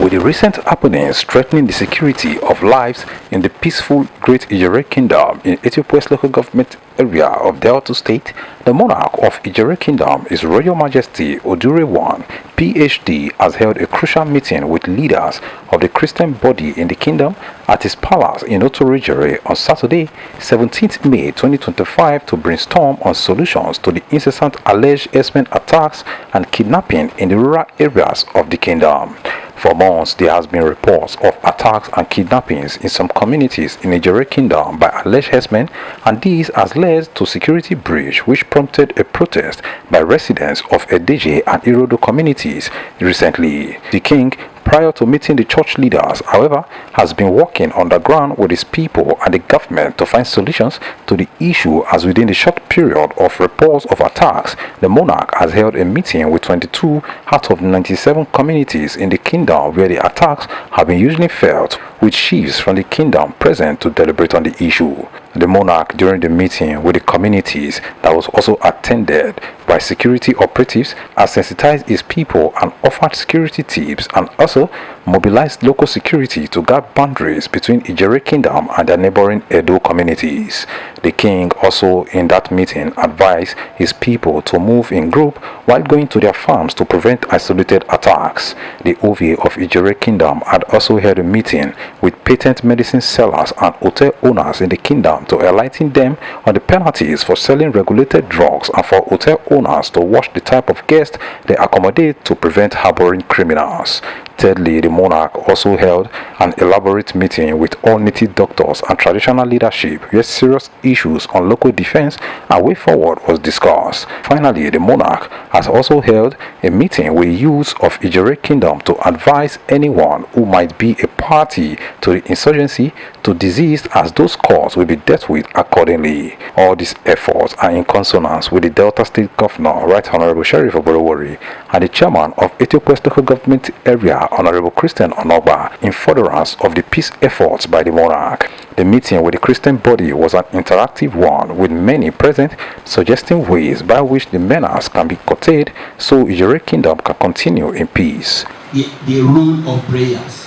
With the recent happenings threatening the security of lives in the peaceful Great Idjerhe Kingdom in Ethiopia's local government area of Delta State, the monarch of Idjerhe Kingdom, His Royal Majesty Odure I, PhD, has held a crucial meeting with leaders of the Christian body in the kingdom at his palace in Idjerhe on Saturday, 17th May 2025 to brainstorm on solutions to the incessant alleged herdsmen attacks and kidnapping in the rural areas of the kingdom. For months, there has been reports of attacks and kidnappings in some communities in Idjerhe Kingdom by alleged herdsmen, and this has led to security breach which prompted a protest by residents of Idjerhe and Rero communities recently. The king, prior to meeting the church leaders, however, has been working underground with his people and the government to find solutions to the issue, as within the short period of reports of attacks, the monarch has held a meeting with 22 out of 97 communities in the kingdom where the attacks have been usually felt, with chiefs from the kingdom present to deliberate on the issue. The monarch, during the meeting with the communities that was also attended by security operatives, has sensitized his people and offered security tips, and also mobilized local security to guard boundaries between Idjerhe Kingdom and their neighboring Edo communities. The king also in that meeting advised his people to move in group while going to their farms to prevent isolated attacks. The Ovie of Idjerhe Kingdom had also held a meeting with patent medicine sellers and hotel owners in the kingdom to enlighten them on the penalties for selling regulated drugs and for hotel owners to watch the type of guests they accommodate to prevent harboring criminals. Thirdly, the monarch also held an elaborate meeting with all native doctors and traditional leadership where serious issues on local defense and way forward was discussed. Finally, the monarch has also held a meeting with youths of Idjerhe Kingdom to advise anyone who might be a party to the insurgency to desist, as those calls will be dealt with accordingly. All these efforts are in consonance with the Delta State Governor, Right Honorable Sheriff Oborowori, and the chairman of Ethiopia's local government area, Honorable Christian Onoba, in furtherance of the peace efforts by the monarch. The meeting with the Christian body was an interactive one, with many present suggesting ways by which the menace can be curtailed so Idjerhe Kingdom can continue in peace. The rule of prayers,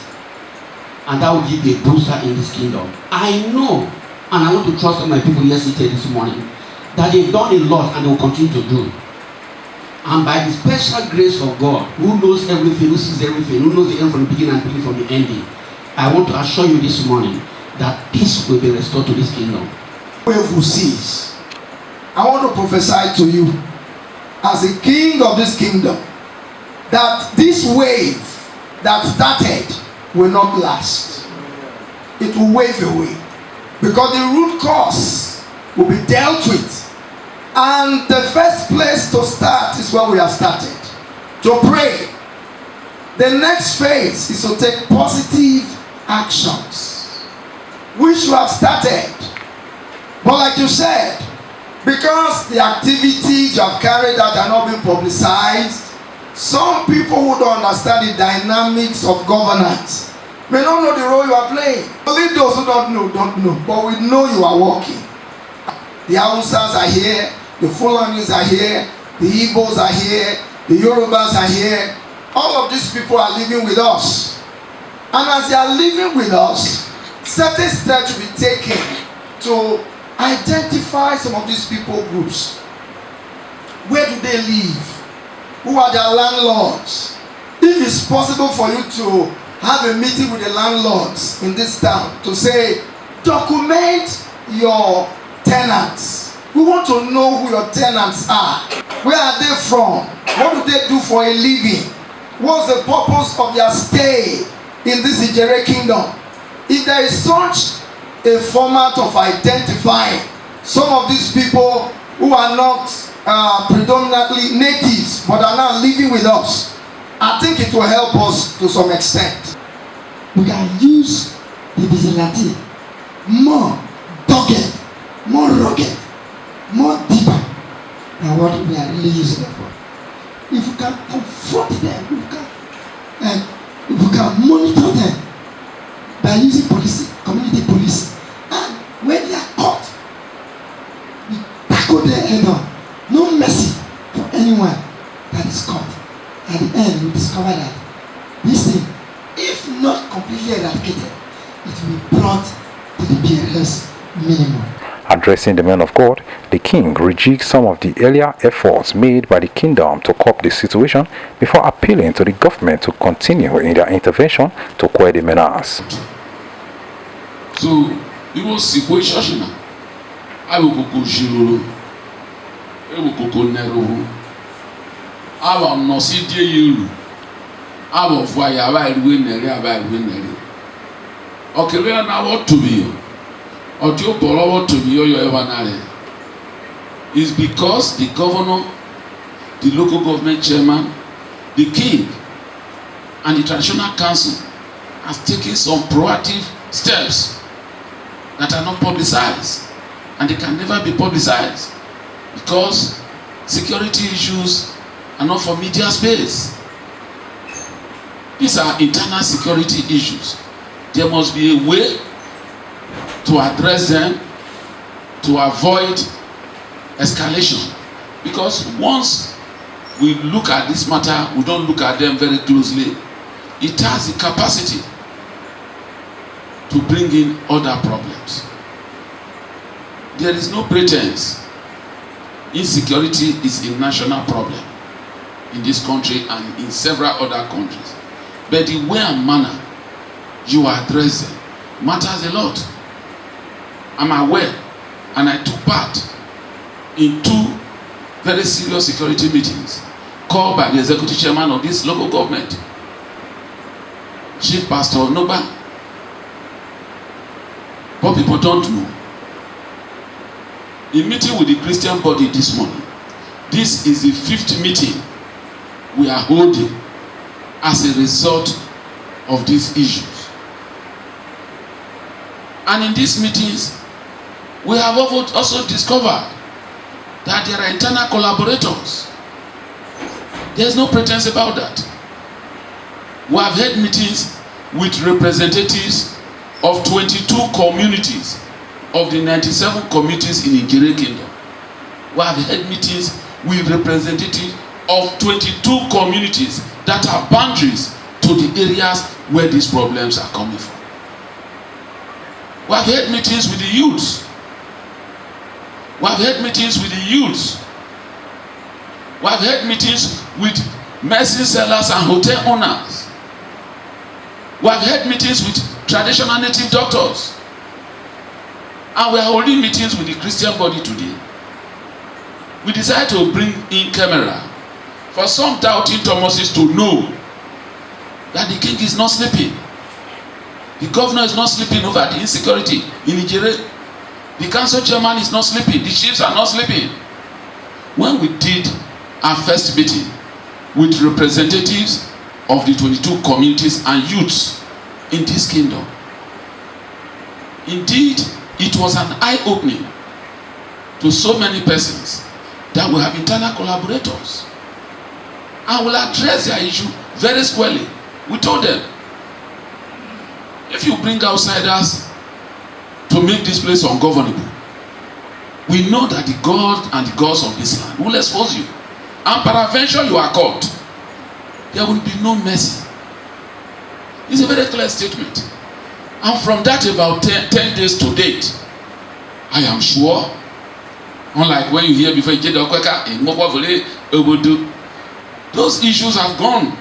and that will give a booster in this kingdom. I know, and I want to trust my people here seated this morning, that they've done a lot and they will continue to do. And by the special grace of God, who knows everything, who sees everything, who knows the end from the beginning and beginning from the ending, I want to assure you this morning that peace will be restored to this kingdom. Who sees, I want to prophesy to you as the king of this kingdom that this wave that started will not last. It will wave away because the root cause will be dealt with. And the first place to start is where we have started, to pray. The next phase is to take positive actions, which you have started. But like you said, because the activities you have carried out are not being publicized, some people who don't understand the dynamics of governance may not know the role you are playing. Only those who don't know, but we know you are working. The Hausas are here, the Fulanis are here, the Igbos are here, the Yorubas are here. All of these people are living with us. And as they are living with us, certain steps will be taken to identify some of these people groups. Where do they live? Who are their landlords? If it's possible for you to have a meeting with the landlords in this town to say, document your tenants. We want to know who your tenants are. Where are they from? What do they do for a living? What's the purpose of their stay in this Idjerhe Kingdom? If there is such a format of identifying some of these people who are not predominantly natives but are now living with us, I think it will help us to some extent. We can use the vigilante more dogged, more rugged, more deeper than what we are really using them for. If we can confront them, if we can monitor them by using police, community police, and when they are caught, we tackle their head on. No mercy for anyone that is caught. At the end, we discover that this thing, if completely eradicated, it will be brought to the barest minimum. Addressing the men of God, the king rejigged some of the earlier efforts made by the kingdom to cope the situation before appealing to the government to continue in their intervention to quell the menace. So, it was situation. I will go Shiro, I will go Nero, I will not see you. I will fire by winner, by winner. Okay, we are now what to be. Or do you borrow to be your evanale? Is because the governor, the local government chairman, the king, and the traditional council has taken some proactive steps that are not publicized, and they can never be publicized because security issues are not for media space. These are internal security issues. There must be a way to address them to avoid escalation, because once we look at this matter, we don't look at them very closely, it has the capacity to bring in other problems. There is no pretense. Insecurity is a national problem in this country and in several other countries, but the way and manner you address them matters a lot. I'm aware, and I took part in 2 very serious security meetings called by the executive chairman of this local government, Chief Pastor Noba. But people don't know. In meeting with the Christian body this morning, this is the 5th meeting we are holding as a result of these issues. And in these meetings, we have also discovered that there are internal collaborators. There's no pretense about that. We have had meetings with representatives of 22 communities of the 97 communities in Idjerhe Kingdom. We have had meetings with representatives of 22 communities that are boundaries to the areas where these problems are coming from. We have had meetings with the youths. We have had meetings with the youths. We have had meetings with medicine sellers and hotel owners. We have had meetings with traditional native doctors. And we are holding meetings with the Christian body today. We decided to bring in camera for some doubting Thomases to know that the king is not sleeping. The governor is not sleeping over the insecurity in Idjerhe. The council chairman is not sleeping. The chiefs are not sleeping. When we did our first meeting with representatives of the 22 communities and youths in this kingdom, indeed, it was an eye-opening to so many persons that we have internal collaborators and will address their issue very squarely. We told them, if you bring outsiders to make this place ungovernable, we know that the God and the gods of this land will expose you, and peradventure you are caught. There will be no mercy. It's a very clear statement. And from that about 10 days to date, I am sure, unlike when you hear before those issues have gone,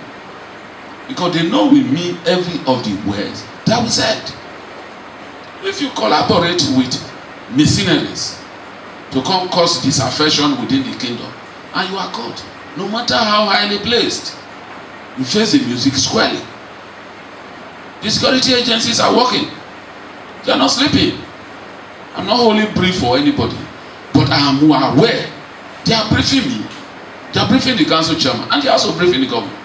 because they know we mean every of the words that we said. If you collaborate with mercenaries to come cause disaffection within the kingdom, and you are caught, no matter how highly placed, you face the music squarely. The security agencies are working. They are not sleeping. I'm not holding brief for anybody, but I am aware they are briefing me. They are briefing the council chairman, and they are also briefing the government.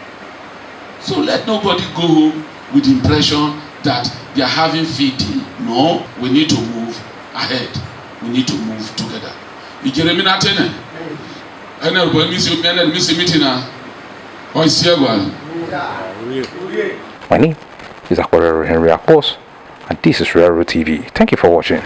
So let nobody go home with the impression that they are having feeding. No, we need to move ahead. We need to move together. Idjerhe minatene. Ene bo mi si meeting na. O isi egwa. My name is Rero Henry, and this is Rero TV. Thank you for watching.